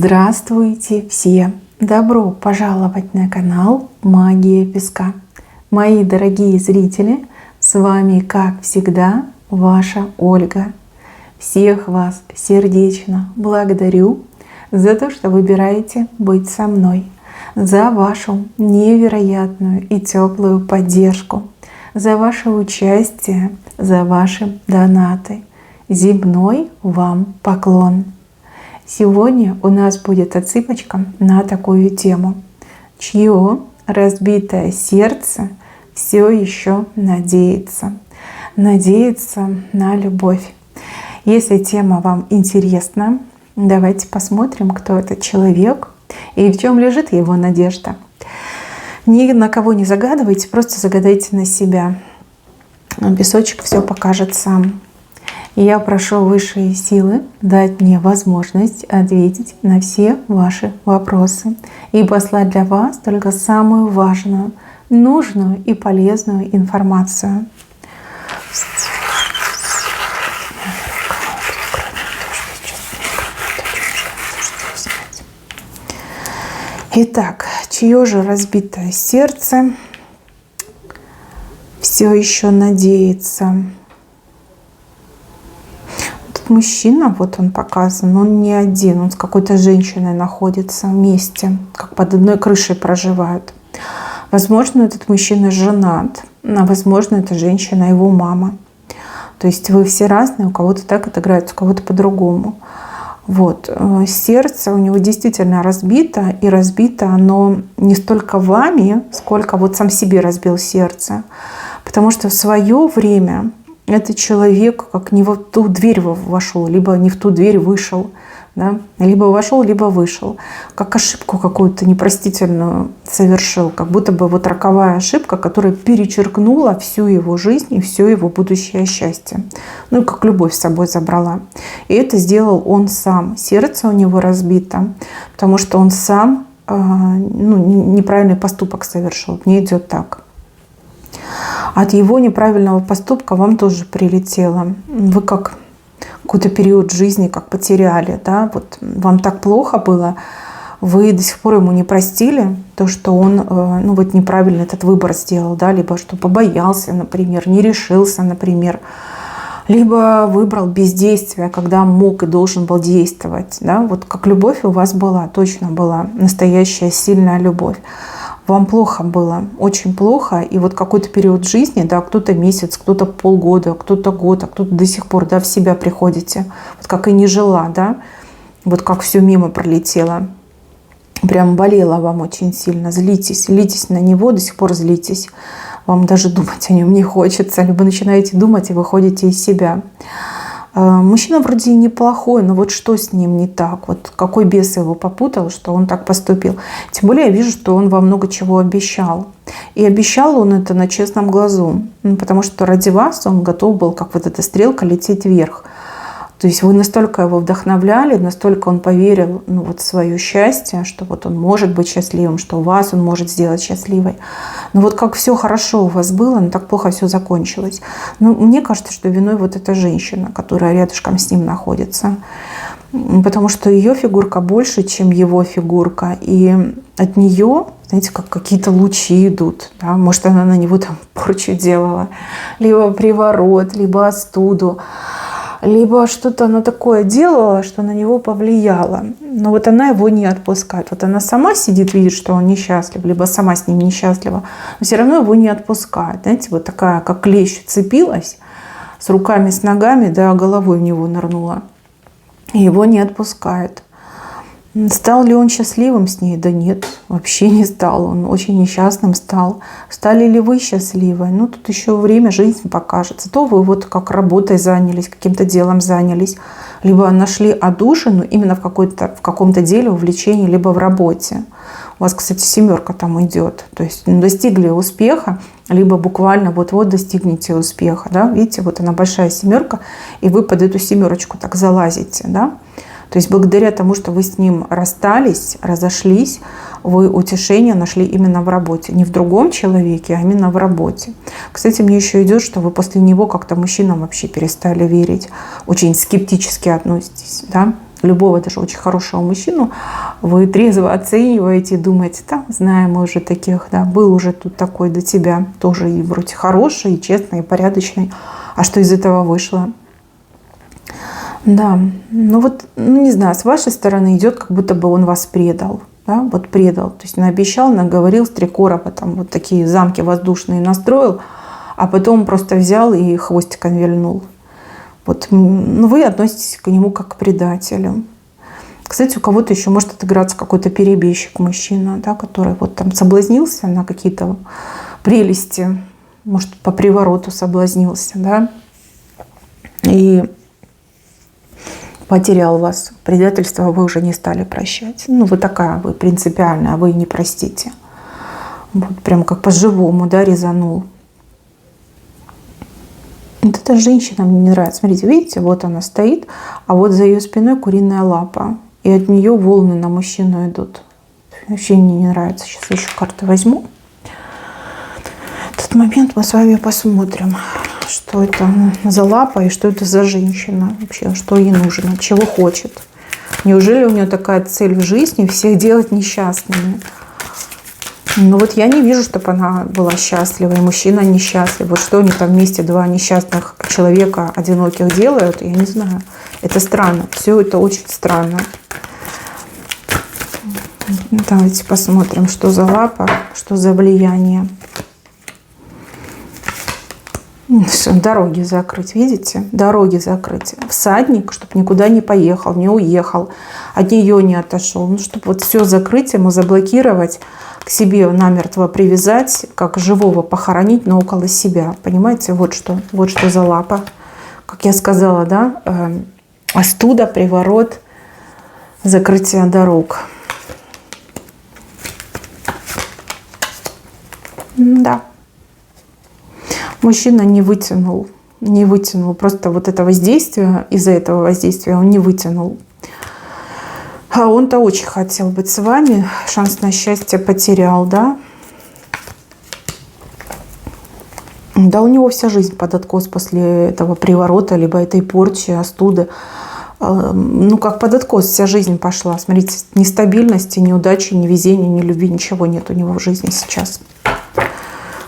Здравствуйте все! Добро пожаловать на канал Магия Песка. Мои дорогие зрители, с вами, как всегда, ваша Ольга. Всех вас сердечно благодарю за то, что выбираете быть со мной, за вашу невероятную и теплую поддержку, за ваше участие, за ваши донаты. Земной вам поклон! Сегодня у нас будет отсыпочка на такую тему, чье разбитое сердце все еще надеется на любовь. Если тема вам интересна, давайте посмотрим, кто этот человек и в чем лежит его надежда. Ни на кого не загадывайте, просто загадайте на себя. Песочек все покажет сам. Я прошу высшие силы дать мне возможность ответить на все ваши вопросы и послать для вас только самую важную, нужную и полезную информацию. Итак, чье же разбитое сердце все еще надеется? Мужчина, вот он показан, он не один, он с какой-то женщиной находится вместе, как под одной крышей проживают. Возможно, этот мужчина женат, а возможно, эта женщина его мама. То есть вы все разные, у кого-то так отыграется, у кого-то по-другому. Вот. Сердце у него действительно разбито, и разбито оно не столько вами, сколько вот сам себе разбил сердце. Потому что в свое время этот человек как не в ту дверь вошел, либо не в ту дверь вышел, да? Либо вошел, либо вышел. Как ошибку какую-то непростительную совершил, как будто бы вот роковая ошибка, которая перечеркнула всю его жизнь и все его будущее счастье. Ну и как любовь с собой забрала. И это сделал он сам. Сердце у него разбито, потому что он сам неправильный поступок совершил. Мне идет так. От его неправильного поступка вам тоже прилетело. Вы как какой-то период жизни как потеряли, да? Вот вам так плохо было, вы до сих пор ему не простили то, что он неправильно этот выбор сделал, да? Либо что побоялся, например, не решился, например, либо выбрал бездействие, когда мог и должен был действовать, да? Вот как любовь у вас была, точно была настоящая сильная любовь. Вам плохо было, очень плохо, и вот какой-то период жизни, да, кто-то месяц, кто-то полгода, кто-то год, а кто-то до сих пор, да, в себя приходите, вот как и не жила, да, вот как все мимо пролетело, прям болело вам очень сильно, злитесь на него, до сих пор злитесь, вам даже думать о нем не хочется, либо начинаете думать и выходите из себя. Мужчина вроде и неплохой, но вот что с ним не так? Вот какой бес его попутал, что он так поступил? Тем более я вижу, что он вам много чего обещал. И обещал он это на честном глазу. Потому что ради вас он готов был, как вот эта стрелка, лететь вверх. То есть вы настолько его вдохновляли, настолько он поверил в свое счастье, что вот он может быть счастливым, что вас он может сделать счастливой. Но вот как все хорошо у вас было, но так плохо все закончилось. Мне кажется, что виной вот эта женщина, которая рядышком с ним находится. Потому что ее фигурка больше, чем его фигурка. И от нее, знаете, как какие-то лучи идут. Да? Может, она на него там порчу делала. Либо приворот, либо остуду. Либо что-то она такое делала, что на него повлияло. Но вот она его не отпускает. Вот она сама сидит, видит, что он несчастлив, либо сама с ним несчастлива, но все равно его не отпускает. Знаете, вот такая, как клещ, цепилась с руками, с ногами, да, головой в него нырнула. И его не отпускает. Стал ли он счастливым с ней? Да нет, вообще не стал. Он очень несчастным стал. Стали ли вы счастливы? Тут еще время, жизнь покажет. Зато вы вот как работой занялись, каким-то делом занялись. Либо нашли отдушину именно в каком-то деле, увлечении, либо в работе. У вас, кстати, 7 там идет. То есть достигли успеха, либо буквально вот-вот достигнете успеха. Да? Видите, вот она большая 7, и вы под эту 7 так залазите. Да? То есть благодаря тому, что вы с ним расстались, разошлись, вы утешение нашли именно в работе. Не в другом человеке, а именно в работе. Кстати, мне еще идет, что вы после него как-то мужчинам вообще перестали верить. Очень скептически относитесь. Да? любого даже очень хорошего мужчину вы трезво оцениваете и думаете, да, знаем мы уже таких, да, был уже тут такой до тебя, тоже и вроде хороший, и честный, и порядочный. А что из этого вышло? Да, ну вот, ну не знаю, с вашей стороны идет, как будто бы он вас предал. Да, вот предал. То есть наобещал, наговорил с 3 короба, там вот такие замки воздушные настроил, а потом просто взял и хвостиком вильнул. Вот, ну, вы относитесь к нему как к предателю. Кстати, у кого-то еще может отыграться какой-то перебежчик мужчина, да, который вот там соблазнился на какие-то прелести, может, по привороту соблазнился, да, и потерял вас. Предательство вы уже не стали прощать. Ну, вы такая, вы принципиальная, вы не простите. Вот прям как по-живому, да, резанул. Вот эта женщина мне не нравится. Смотрите, видите, вот она стоит, а вот за ее спиной куриная лапа. И от нее волны на мужчину идут. Вообще мне не нравится. Сейчас еще карты возьму. Этот момент мы с вами посмотрим, что это за лапа и что это за женщина. Вообще, что ей нужно, чего хочет. Неужели у нее такая цель в жизни всех делать несчастными? Ну вот я не вижу, чтобы она была счастлива, и мужчина несчастлив. Вот что они там вместе, 2 несчастных человека одиноких делают, я не знаю. Это странно. Все это очень странно. Давайте посмотрим, что за лапа, что за влияние. Дороги закрыть, видите? Дороги закрыть. Всадник, чтобы никуда не поехал, не уехал, от нее не отошел. Ну, чтобы вот все закрыть, ему заблокировать, к себе намертво привязать, как живого похоронить, но около себя. Понимаете, вот что за лапа. Как я сказала, да, остуда, приворот, закрытие дорог. Да. Мужчина не вытянул, просто вот это воздействие, из-за этого воздействия он не вытянул. А он-то очень хотел быть с вами, шанс на счастье потерял, да? Да, у него вся жизнь под откос после этого приворота, либо этой порчи, остуды. Ну, как под откос вся жизнь пошла. Смотрите, ни стабильности, ни удачи, ни везения, ни любви, ничего нет у него в жизни сейчас.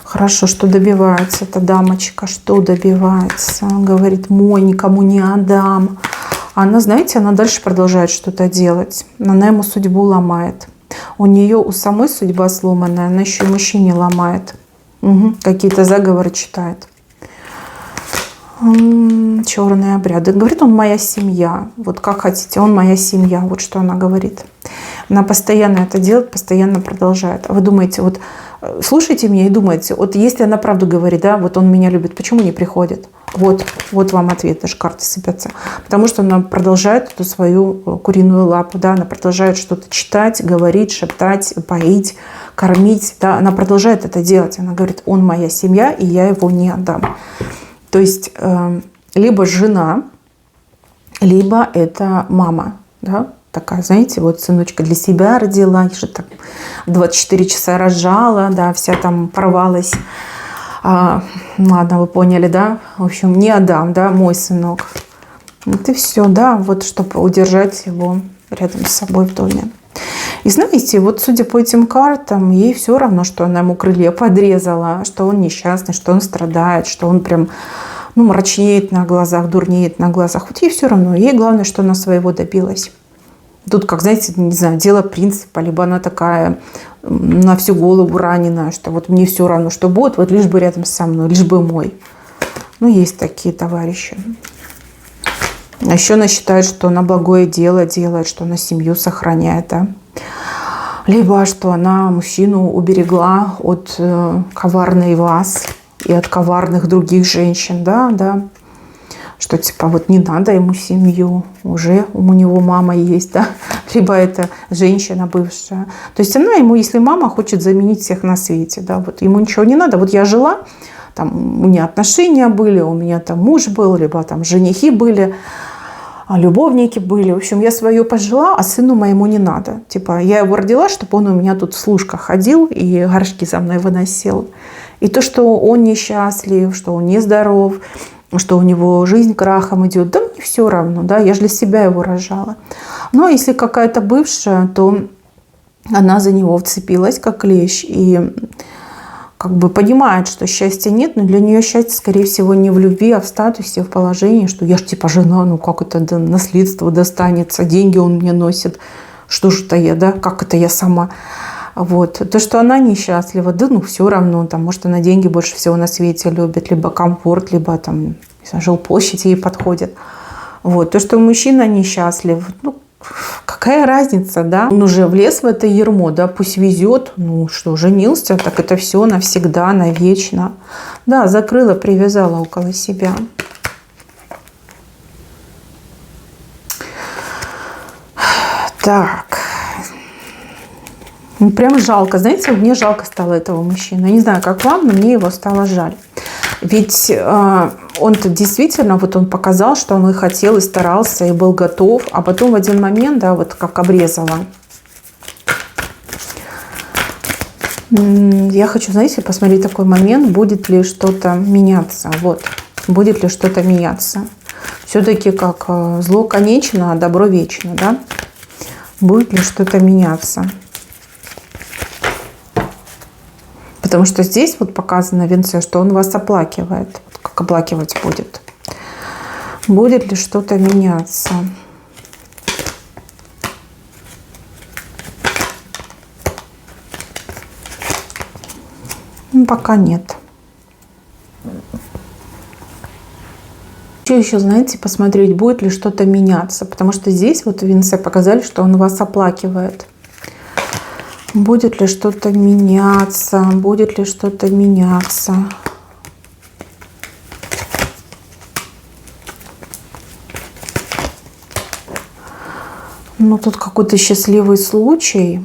Хорошо, что добивается эта дамочка, что добивается. Говорит, мой, никому не отдам. Она, знаете, она дальше продолжает что-то делать. Она ему судьбу ломает. У нее у самой судьба сломанная, она еще и мужчине ломает. Угу. Какие-то заговоры читает. Черные обряды. Говорит, он моя семья. Вот как хотите, он моя семья. Вот что она говорит. Она постоянно это делает, постоянно продолжает. А вы думаете, вот слушайте меня и думайте, вот если она правду говорит, да, вот он меня любит, почему не приходит? Вот вам ответ, даже карты сыпятся. Потому что она продолжает эту свою куриную лапу, да, она продолжает что-то читать, говорить, шептать, поить, кормить, да, она продолжает это делать. Она говорит, он моя семья, и я его не отдам. То есть либо жена, либо это мама, да, такая, знаете, вот сыночка для себя родила, я же так 24 часа рожала, да, вся там порвалась. Ладно, вы поняли, да? В общем, не отдам, да, мой сынок. Вот и все, да, вот чтобы удержать его рядом с собой в доме. И знаете, вот судя по этим картам, ей все равно, что она ему крылья подрезала, что он несчастный, что он страдает, что он прям, ну, мрачнеет на глазах, дурнеет на глазах. Вот ей все равно. Ей главное, что она своего добилась. Тут, как, знаете, не знаю, дело принципа, либо она такая на всю голову раненая, что вот мне все равно, что будет, вот лишь бы рядом со мной, лишь бы мой. Ну, есть такие товарищи. А еще она считает, что она благое дело делает, что она семью сохраняет, да? Либо что она мужчину уберегла от коварной вас и от коварных других женщин, да, да. Что типа вот не надо ему семью, уже у него мама есть, да, либо это женщина бывшая. То есть она ему, если мама хочет заменить всех на свете, да, вот ему ничего не надо. Вот я жила, там у меня отношения были, у меня там муж был, либо там женихи были, любовники были. В общем, я свое пожила, а сыну моему не надо. Типа я его родила, чтобы он у меня тут в служках ходил и горшки за мной выносил. И то, что он несчастлив, что он нездоров, что у него жизнь крахом идет. Да мне все равно, да, я же для себя его рожала. Но если какая-то бывшая, то она за него вцепилась как клещ и как бы понимает, что счастья нет, но для нее счастье, скорее всего, не в любви, а в статусе, в положении, что я же типа жена, ну как это наследство достанется, деньги он мне носит, что же это я, да, как это я сама. Вот. То, что она несчастлива, да, ну все равно, там, может, она деньги больше всего на свете любит, либо комфорт, либо там, не знаю, жилплощадь ей подходит. Вот. То, что мужчина несчастлив, ну, какая разница, да? Он уже влез в это ярмо, да, пусть везет. Ну что, женился, так это все навсегда, навечно. Да, закрыла, привязала около себя. Так. Прям жалко. Знаете, мне жалко стало этого мужчины. Я не знаю, как вам, но мне его стало жаль. Ведь он-то действительно, вот он показал, что он и хотел, и старался, и был готов. А потом в один момент, да, вот как обрезала. Я хочу, знаете, посмотреть такой момент, будет ли что-то меняться. Вот, будет ли что-то меняться. Все-таки как зло конечно, а добро вечно, да? Будет ли что-то меняться? Потому что здесь вот показано в венце, что он вас оплакивает. Вот как оплакивать будет. Будет ли что-то меняться? Ну, пока нет. Хочу еще, знаете, посмотреть, будет ли что-то меняться. Потому что здесь вот в венце показали, что он вас оплакивает. Будет ли что-то меняться? Будет ли что-то меняться? Ну, тут какой-то счастливый случай.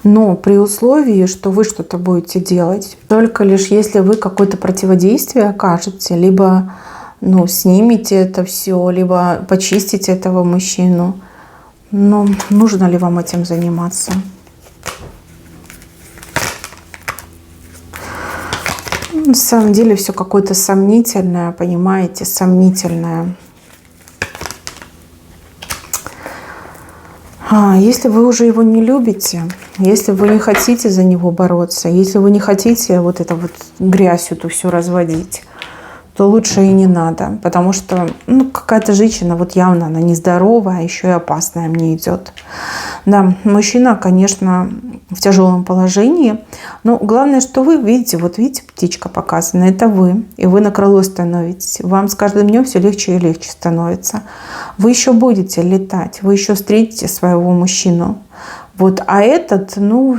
Но при условии, что вы что-то будете делать. Только лишь если вы какое-то противодействие окажете, либо ну, снимете это все, либо почистите этого мужчину. Но нужно ли вам этим заниматься? На самом деле все какое-то сомнительное, понимаете, сомнительное. Если вы уже его не любите, если вы не хотите за него бороться, если вы не хотите вот эту вот грязь эту всю разводить, то лучше и не надо. Потому что ну, какая-то женщина, вот явно она нездоровая, еще и опасная мне идет. Да, мужчина, конечно, в тяжелом положении. Но главное, что вы видите, вот видите, птичка показана, это вы. И вы на крыло становитесь. Вам с каждым днем все легче и легче становится. Вы еще будете летать, вы еще встретите своего мужчину. Вот, а этот, ну...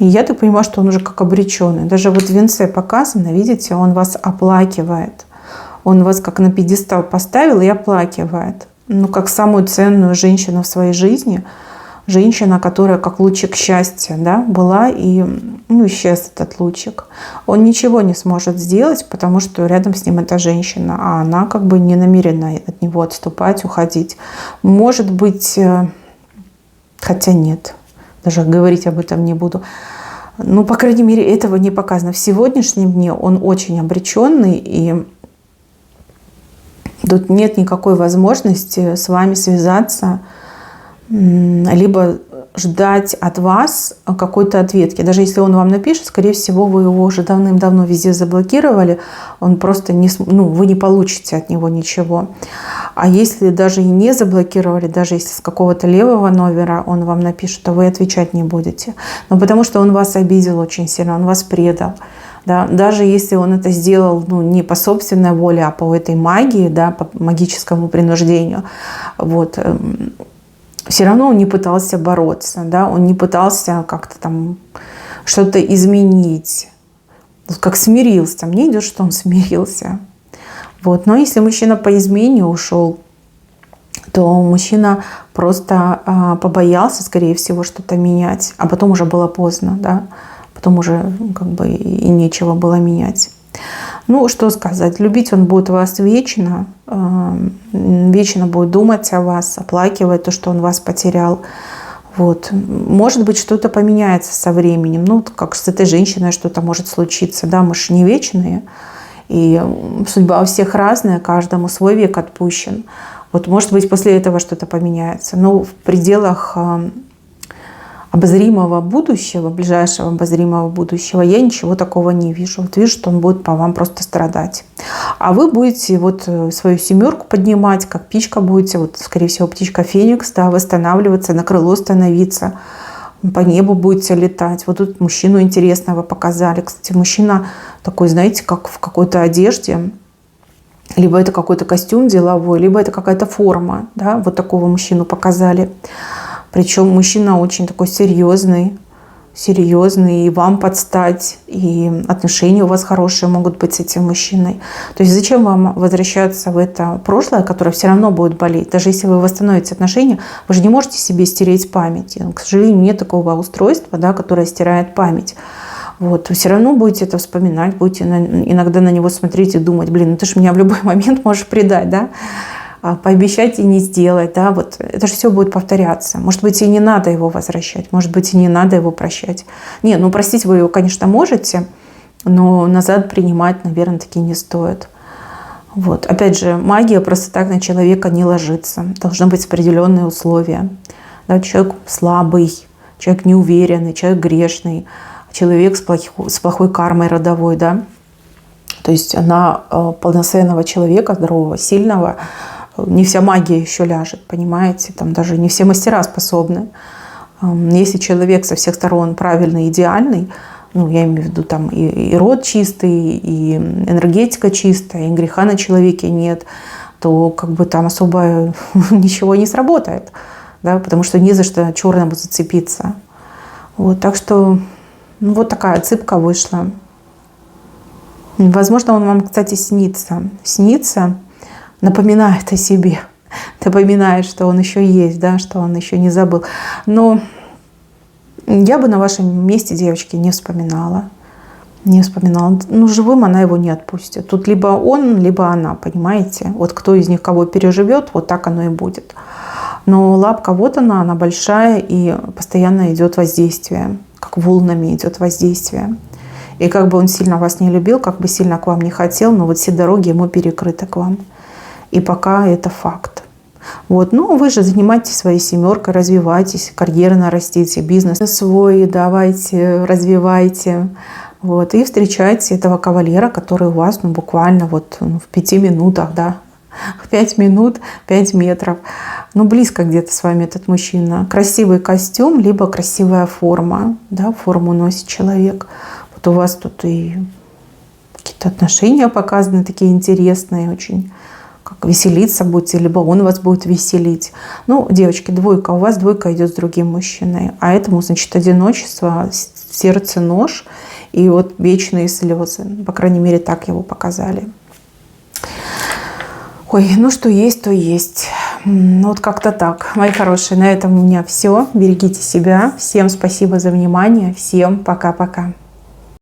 Я так понимаю, что он уже как обреченный. Даже вот в венце показано, видите, он вас оплакивает. Он вас как на пьедестал поставил и оплакивает. Ну, как самую ценную женщину в своей жизни. Женщина, которая как лучик счастья, да, была и ну, исчез этот лучик. Он ничего не сможет сделать, потому что рядом с ним эта женщина, а она как бы не намерена от него отступать, уходить. Может быть, хотя нет, даже говорить об этом не буду. Ну, по крайней мере, этого не показано. В сегодняшнем дне он очень обреченный, и тут нет никакой возможности с вами связаться, либо ждать от вас какой-то ответки. Даже если он вам напишет, скорее всего, вы его уже давным-давно везде заблокировали, он просто не, ну, вы не получите от него ничего. А если даже и не заблокировали, даже если с какого-то левого номера он вам напишет, то вы отвечать не будете. Но потому что он вас обидел очень сильно, он вас предал. Да? Даже если он это сделал ну, не по собственной воле, а по этой магии, да, по магическому принуждению, вот, все равно он не пытался бороться, да, он не пытался как-то там что-то изменить, как смирился. Мне идет, что он смирился. Вот. Но если мужчина по измене ушел, то мужчина просто побоялся, скорее всего, что-то менять, а потом уже было поздно, да, потом уже как бы и нечего было менять. Ну, что сказать, любить он будет вас вечно, вечно будет думать о вас, оплакивать то, что он вас потерял. Вот. Может быть, что-то поменяется со временем. Ну, как с этой женщиной что-то может случиться. Да, мы же не вечные. И судьба у всех разная, каждому свой век отпущен. Вот, может быть, после этого что-то поменяется. Но в пределах обозримого будущего, ближайшего обозримого будущего, я ничего такого не вижу. Вот вижу, что он будет по вам просто страдать. А вы будете вот свою семерку поднимать, как птичка будете, вот, скорее всего, птичка Феникс, да, восстанавливаться, на крыло становиться, по небу будете летать. Вот тут мужчину интересного показали. Кстати, мужчина такой, знаете, как в какой-то одежде. Либо это какой-то костюм деловой, либо это какая-то форма. Да? Вот такого мужчину показали. Причем мужчина очень такой серьезный, и вам подстать, и отношения у вас хорошие могут быть с этим мужчиной. То есть зачем вам возвращаться в это прошлое, которое все равно будет болеть? Даже если вы восстановите отношения, вы же не можете себе стереть память. К сожалению, нет такого устройства, да, которое стирает память. Вот. Вы все равно будете это вспоминать, будете иногда на него смотреть и думать, блин, ну ты же меня в любой момент можешь предать, да? Пообещать и не сделать, да, вот это же все будет повторяться. Может быть, и не надо его возвращать, может быть, и не надо его прощать. Нет, ну простить вы его, конечно, можете, но назад принимать, наверное, таки не стоит. Вот. Опять же, магия просто так на человека не ложится. Должны быть определенные условия. Да, человек слабый, человек неуверенный, человек грешный, человек с плохой кармой родовой, да. То есть на полноценного человека, здорового, сильного, не вся магия еще ляжет, понимаете? Там даже не все мастера способны. Если человек со всех сторон правильный, идеальный, ну, я имею в виду, там и род чистый, и энергетика чистая, и греха на человеке нет, то как бы там особо ничего не сработает, да, потому что не за что черному зацепиться. Вот, так что ну, вот такая цыпка вышла. Возможно, он вам, кстати, снится, напоминает о себе, напоминает, что он еще есть, да, что он еще не забыл. Но я бы на вашем месте, девочки, не вспоминала. Ну, живым она его не отпустит. Тут либо он, либо она, понимаете? Вот кто из них кого переживет, вот так оно и будет. Но лапка, вот она большая, и постоянно идет воздействие, как волнами идет воздействие. И как бы он сильно вас не любил, как бы сильно к вам не хотел, но вот все дороги ему перекрыты к вам. И пока это факт. Вот. Ну, вы же занимайтесь своей семеркой, развивайтесь, карьерно растите, бизнес свой давайте, развивайте. Вот. И встречайте этого кавалера, который у вас ну, буквально вот, в 5 минутах, да, 5 минут, 5 метров. Ну, близко где-то с вами этот мужчина. Красивый костюм, либо красивая форма. Да, форму носит человек. Вот у вас тут и какие-то отношения показаны, такие интересные очень. Как веселиться будете, либо он вас будет веселить. Ну, девочки, двойка. У вас двойка идет с другим мужчиной. А этому, значит, одиночество, в сердце нож и вот вечные слезы. По крайней мере, так его показали. Ой, ну что есть, то есть. Ну вот как-то так. Мои хорошие, на этом у меня все. Берегите себя. Всем спасибо за внимание. Всем пока-пока.